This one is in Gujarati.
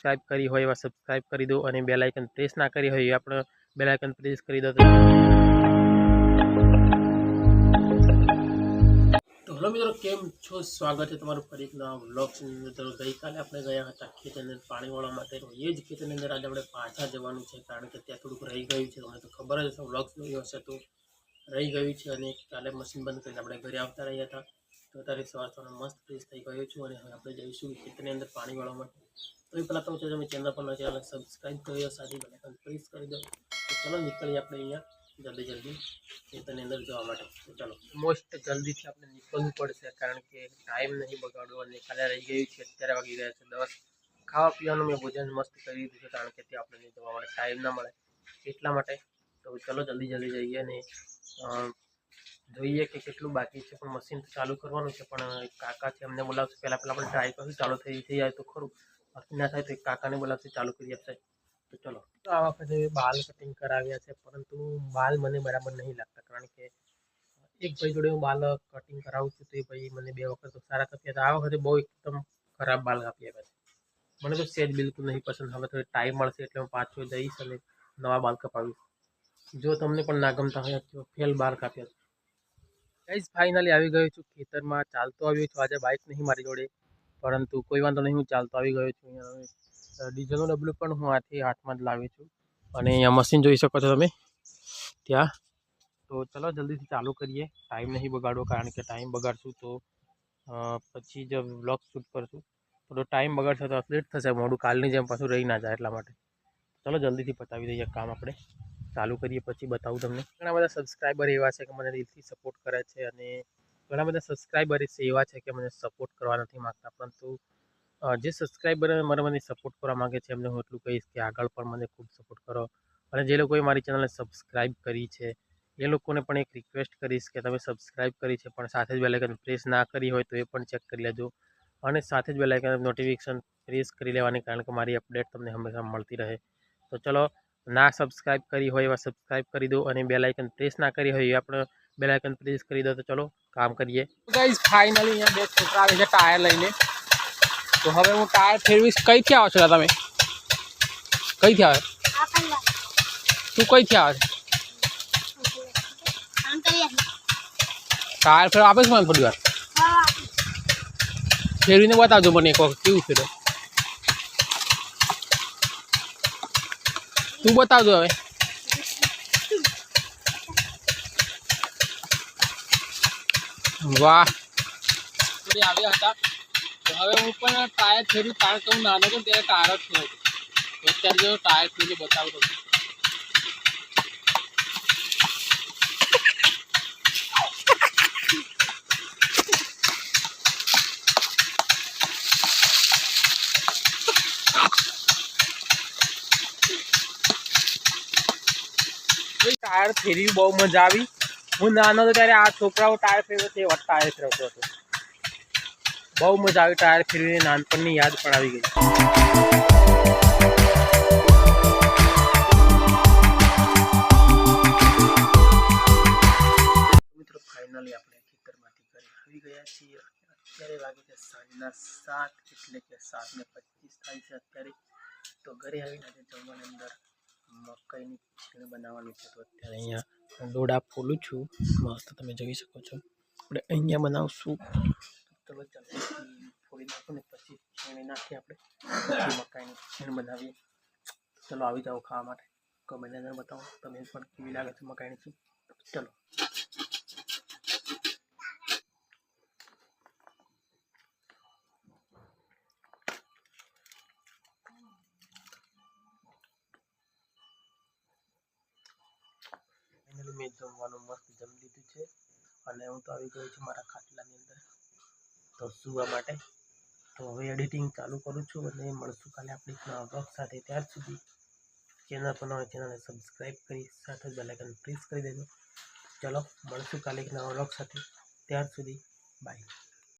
સબસ્ક્રાઇબ કરી હોય એવા સબસ્ક્રાઇબ કરી દો અને બેલ આઇકન પ્રેસ ના કરી હોય એ આપણે બેલ આઇકન પ્રેસ કરી દો। તો હેલો મિત્રો, કેમ છો? સ્વાગત છે તમારું ફરી એક નવા વ્લોગ્સની અંદર। તો ગઈકાલે આપણે ગયા હતા ખેતરની અંદર પાણી વાળવા માટે, એ જ ખેતરની અંદર આજે આપણે પાછા જવાનું છે, કારણ કે ત્યાં થોડુંક રહી ગયું છે। તમને તો ખબર જ હશે, વ્લોગ્સ જોયું હશે તો રહી ગયું છે અને કાલે મશીન બંધ કરીને આપણે ઘરે આવતા રહ્યા હતા। તો અત્યારે સવાર મસ્ત ફ્રેશ થઈ ગયો છું અને હવે આપણે જઈશું ખેતરની અંદર પાણી વાળવા માટે। તો એ પહેલાં તો તમે ચેનલ પર નથી આવે સબસ્ક્રાઈબ કરી દો, સાથે બેલ આઇકન પ્રેસ કરી દો। તો ચલો નીકળીએ આપણે અહીંયા જલ્દી ખેતરની અંદર જવા માટે। તો ચલો મોસ્ટ જલ્દીથી આપણે નીકળવું પડશે, કારણ કે ટાઈમ નહીં બગાડવો અને કાલે રહી ગયું છે। અત્યારે વાગી રહ્યા છે 10। ખાવા પીવાનું મેં ભોજન મસ્ત કરી દીધું છે, કારણ કે ત્યાં આપણે જવા માટે ટાઈમ ના મળે એટલા માટે। તો ચલો જલ્દી જઈએ અને જોઈએ કે કેટલું બાકી છે। પણ મશીન ચાલુ કરવાનું છે, પણ કાકા છે એમને બોલાવશે। પહેલાં આપણે ટ્રાય કરીશું, ચાલુ થઈ જાય તો ખરું, બાકી ના થાય તો એક કાકાને બોલાવશે, ચાલુ કરી આપશે। તો ચલો, તો આ વખતે બાલ કટિંગ કરાવ્યા છે, પરંતુ બાલ મને બરાબર નહીં લાગતા, કારણ કે એક ભાઈ જોડે હું બાલ કટિંગ કરાવું છું તો એ ભાઈ મને 2 વખત તો સારા કાપ્યા હતા, આ વખતે બહુ એકદમ ખરાબ બાલ કાપી આપ્યા છે। મને તો સેજ બિલકુલ નહીં પસંદ। હવે તો ટાઈમ મળશે એટલે હું પાછો જઈશ અને નવા બાલ કપાવીશ। જો તમને પણ ના ગમતા હોય તો ફેલ બાલ કાપ્યા ગાઈસ, ફાઇનલી આવી ગયો છું ખેતરમાં। ચાલતો આવ્યો છું, આજે બાઇક નહીં મારી જોડે, પરંતુ કોઈ વાંધો નહીં, હું ચાલતો આવી ગયો છું। અહીંયા ડીઝલનો ડબલું પણ હું હાથમાં જ લાવી છું અને અહીંયા મશીન જોઈ શકો છો તમે ત્યાં। તો ચલો જલ્દીથી ચાલુ કરીએ, ટાઈમ નહીં બગાડવો, કારણ કે ટાઈમ બગાડશું તો પછી જ વ્લોગ શૂટ કરશું। થોડો ટાઈમ બગાડશે તો લેટ થશે, મોડું કાલની જેમ પાછું રહી ના જાય એટલા માટે। ચલો જલ્દીથી પતાવી દઈએ કામ, આપણે ચાલુ કરીએ પછી બતાવું તમને। ઘણા બધા સબસ્ક્રાઈબર એવા છે કે મને દિલથી સપોર્ટ કરે છે અને ઘણા બધા સબસ્ક્રાઈબર એવા છે કે મને સપોર્ટ કરવા નથી માગતા, પરંતુ જે સબસ્ક્રાઈબર મને સપોર્ટ કરવા માગે છે એમને હું એટલું કહીશ કે આગળ પણ મને ખૂબ સપોર્ટ કરો। અને જે લોકોએ મારી ચેનલને સબસ્ક્રાઈબ કરી છે એ લોકોને પણ એક રિક્વેસ્ટ કરીશ કે તમે સબસ્ક્રાઈબ કરી છે પણ સાથે જ બેલ આઇકન પ્રેસ ના કરી હોય તો એ પણ ચેક કરી લેજો, અને સાથે જ બેલ આઇકન નોટિફિકેશન પ્રેસ કરી લેવાની, કારણ કે મારી અપડેટ તમને હંમેશા મળતી રહે। તો ચલો, ના સબસ્ક્રાઈબ કરી હોય એવા સબસ્ક્રાઈબ કરી દો અને બેલ આઇકન પ્રેસ ના કરી હોય એ આપણે બેલ આઇકન પ્રેસ કરી દો। તો ચલો કામ કરીએ। ગાઈસ, ફાઇનલી અહીંયા 2 છોકરા આવે છે ટાયર લઈને। તો હવે હું ટાયર ફેરવીશ। કઈથી આવો છો તમે? કઈથી આવે? તું કઈથી આવે? ટાયર ફેર આપે છે મને થોડી વાર ફેરવીને બતાવજો મને એક વખત કેવું ફેરે, તું બતાવજો હવે। વાહ, આવ્યા હતા। તો હવે હું પણ ટાયર ફેર્યું, કારણ કે હું નાનો હતો ત્યારે ટાયર જ ફેરવ્યો હતો, અત્યારે જો ટાયર ફેરી બતાવું તમને। ટાયર ફેરવી બહુ મજા આવી। હું નાનો હતો ત્યારે આ છોકરાઓ ટાયર ફેરવ્યો તે ટાયર ફેરવતો હતો, બહુ મજા આવી ટાયર ફેરવીને, નાનપણની યાદ પણ આવી ગઈ। મિત્રો, ફાઇનલી આપણે ખેતરમાંથી ઘરે આવી ગયા છીએ। અત્યારે વાગે છે સાંજના 7, એટલે કે 7:25 થાય છે અત્યારે। તો ઘરે આવીને આજે જમવાની અંદર મકાઈની ખીચડી બનાવવાની છે। તો અત્યારે અહીંયા ડોડા ફોલું છું, મસ્ત તમે જોઈ શકો છો। આપણે અહીંયા બનાવશું, ચલો જલ્દીથી ફોડી નાખો ને પછી ખીચડી નાખીએ આપણે, પછી મકાઈની ખીચડી બનાવીએ। ચલો આવી જાઓ ખાવા માટે, કમેન્ટ અંદર બતાવો તમે પણ કેવી લાગે છે મકાઈની ખીચડી। ચલો ફાઇનલી મેં જમવાનું મસ્ત જમી લીધું છે અને હું તો આવી ગયો છું મારા ખાટલાની અંદર તો સુવા માટે। તો હવે એડિટિંગ ચાલુ કરું છું અને મળશું કાલે આપણી નવા બ્લોગ સાથે। ત્યાર સુધી ચેનલ પર નવા ચેનલને સબસ્ક્રાઈબ કરી સાથે બેલ આઇકન પ્રેસ કરી દેજો। ચલો મળશું કાલે એક નવા બ્લોગ સાથે, ત્યાર સુધી બાય।